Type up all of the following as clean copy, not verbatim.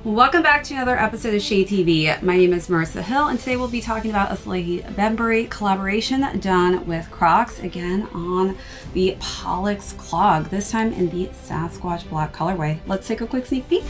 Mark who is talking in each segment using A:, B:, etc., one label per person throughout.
A: Welcome back to another episode of ShadeTV. My name is Marissa Hill, and today we'll be talking about a Salehe Bembury collaboration done with Crocs, again on the Pollex Clog, this time in the Sasquatch black colorway. Let's take a quick sneak peek.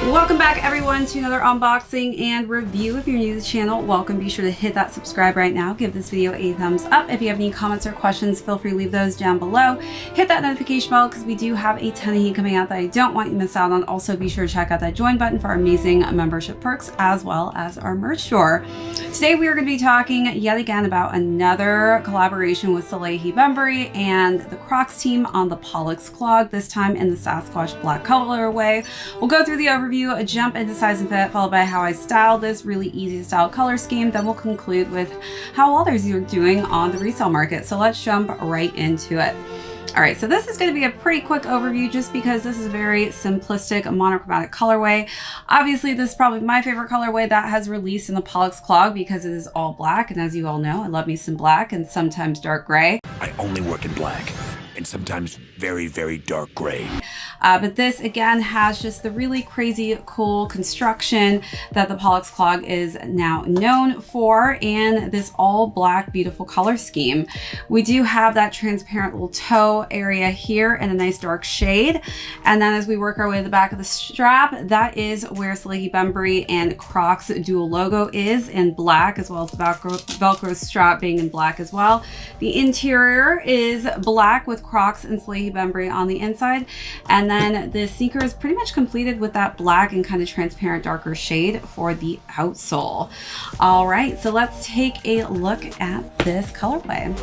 A: Welcome back everyone to another unboxing and review. If you're new to the channel, welcome. Be sure to hit that subscribe right now. Give this video a thumbs up. If you have any comments or questions, feel free to leave those down below. Hit that notification bell because we do have a ton of heat coming out that I don't want you to miss out on. Also, be sure to check out that join button for our amazing membership perks as well as our merch store. Today we are going to be talking yet again about another collaboration with Salehe Bembury and the Crocs team on the Pollex Clog, this time in the Sasquatch black colorway. We'll go through the overview, jump into size and fit, followed by how I style this really easy to style color scheme. Then we'll conclude with how others are doing on the resale market. So let's jump right into it. All right, so this is going to be a pretty quick overview just because this is a very simplistic monochromatic colorway. Obviously, this is probably my favorite colorway that has released in the Pollex Clog because it is all black. And as you all know, I love me some black and sometimes dark gray.
B: I only work in black and sometimes very, very dark gray.
A: But this again has just the really crazy cool construction that the Pollex Clog is now known for, and this all black beautiful color scheme. We do have that transparent little toe area here in a nice dark shade, and then as we work our way to the back of the strap, that is where Salehe Bembury and Crocs dual logo is in black, as well as the Velcro strap being in black as well. The interior is black with Crocs and Salehe Bembury on the inside, and then the sneaker is pretty much completed with that black and kind of transparent darker shade for the outsole. All right, so let's take a look at this colorway.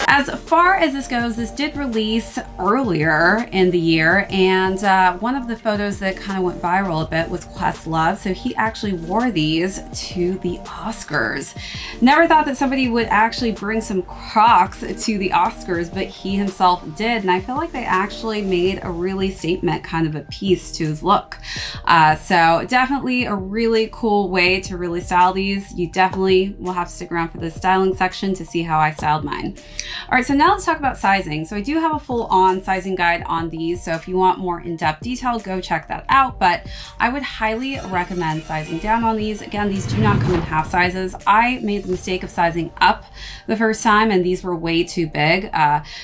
A: As far as this goes, this did release earlier in the year, and one of the photos that kind of went viral a bit was Questlove. So he actually wore these to the Oscars. Never thought that somebody would actually bring some Crocs to the Oscars, but he himself did, and I feel like they actually made a really statement kind of a piece to his look. So definitely a really cool way to really style these. You definitely will have to stick around for the styling section to see how I styled mine. All right, so now let's talk about sizing. So I do have a full-on sizing guide on these, so if you want more in-depth detail, go check that out. But I would highly recommend sizing down on these. Again, these do not come in half sizes. I made the mistake of sizing up the first time, and these were way too big.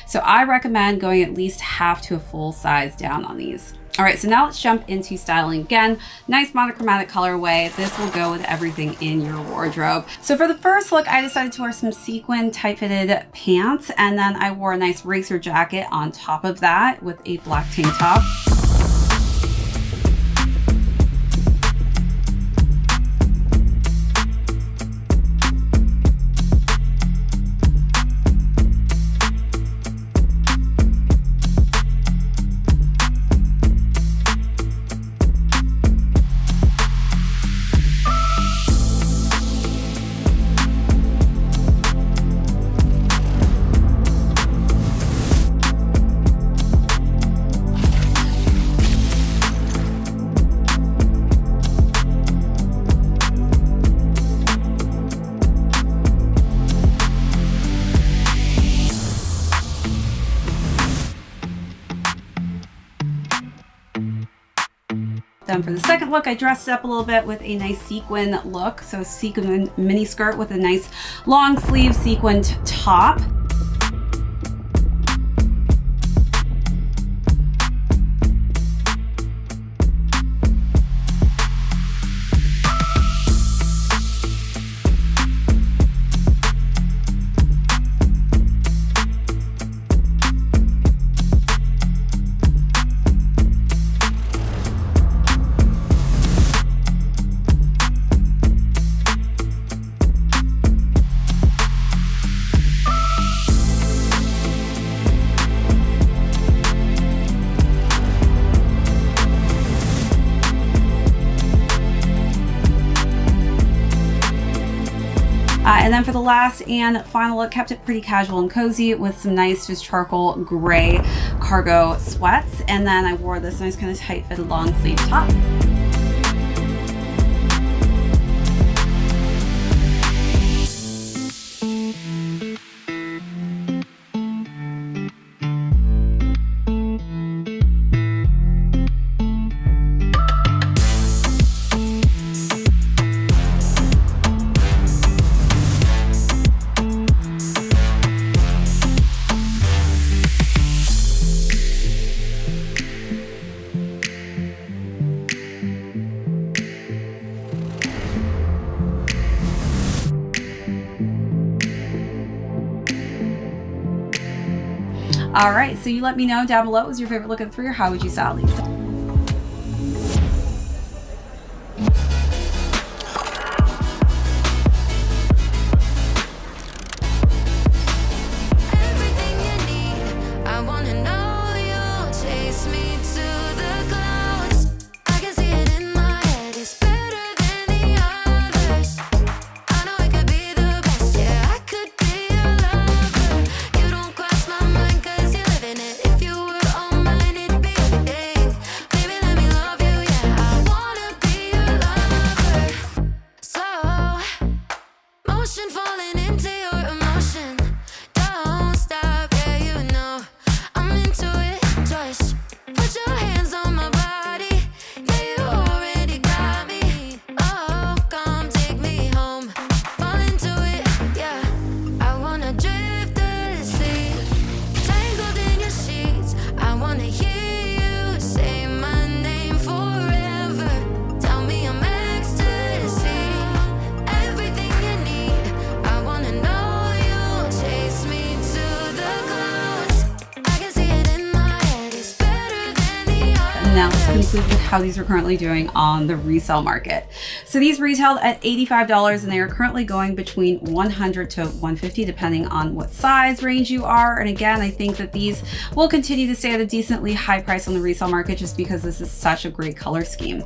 A: So I recommend going at least half to a full size down on these. All right, so now let's jump into styling. Again, nice monochromatic colorway. This will go with everything in your wardrobe. So for the first look, I decided to wear some sequin tight-fitted pants, and then I wore a nice racer jacket on top of that with a black tank top. Then for the second look, I dressed it up a little bit with a nice sequin look. So sequin mini skirt with a nice long sleeve sequined top. And then for the last and final look, kept it pretty casual and cozy with some nice just charcoal gray cargo sweats. And then I wore this nice kind of tight fitted long sleeve top. All right, so you let me know down below, what was your favorite look of the three, or how would you style these? Now let's conclude with how these are currently doing on the resale market. So these retailed at $85 and they are currently going between $100 to $150 depending on what size range you are. And again, I think that these will continue to stay at a decently high price on the resale market just because this is such a great color scheme.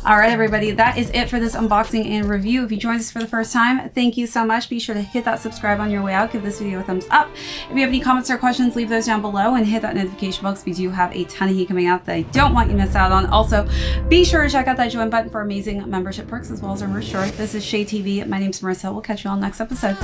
A: All right, everybody, that is it for this unboxing and review. If you joined us for the first time, thank you so much. Be sure to hit that subscribe on your way out. Give this video a thumbs up. If you have any comments or questions, leave those down below and hit that notification box. We do have a ton of heat coming out that I don't want you to miss out on. Also, be sure to check out that join button for amazing membership perks as well as our merch store. This is ShadeTV. My name's Marissa. We'll catch you all next episode.